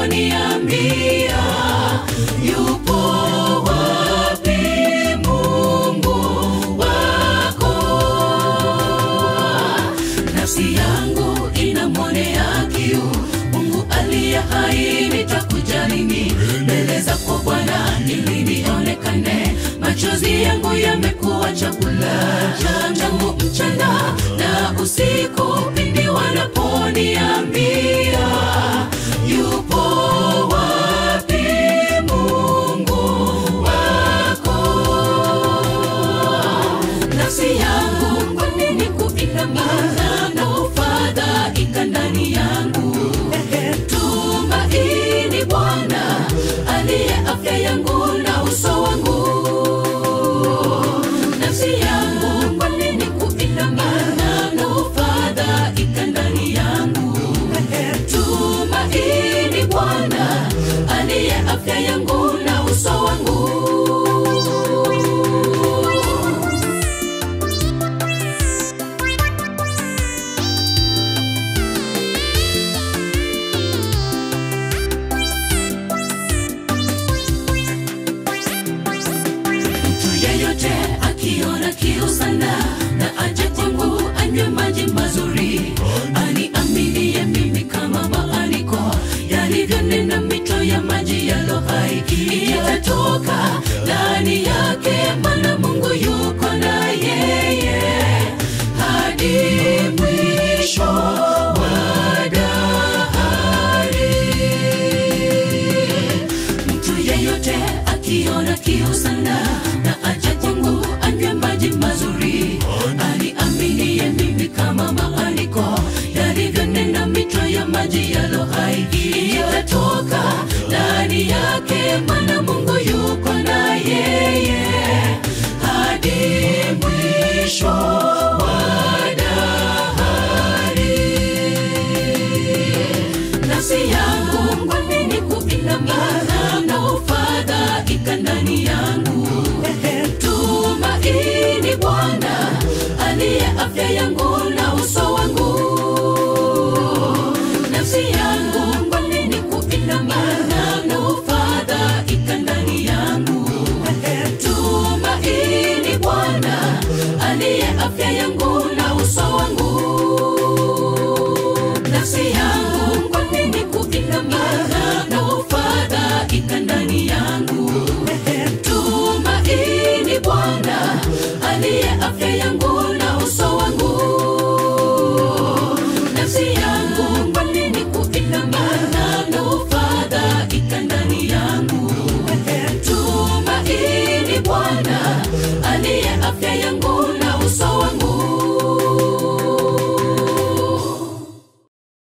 wanaponiambia yupo wapi Mungu wako, nafsi yangu inamwonea kiu Mungu aliye hai. Nitakuja lini mbele zako Bwana ili nionekane? Machozi yangu yamekuwa chakula changu mchana na usiku, pindi wanaponiambia yupo wapi Mungu wako. Nafsi yangu kwa nini kuinamia na kufadhaika ndani yangu? Tumaini Bwana aliye afya yangu na uso wangu. Nafsi yangu kwa nini kuinamia na kufadhaika ndani yangu? Tumaini Bwana aliye afya yangu na uso wangu. Akiona kiu sana na aje kwangu anywe maji mazuri, aniaminie mimi kama maandiko yalivyonena, mito ya maji yalo hai itatoka ndani yake, maana Mungu yuko na yeye hadi mwisho wa dahari. Mtu yeyote akiona kiu sana na aje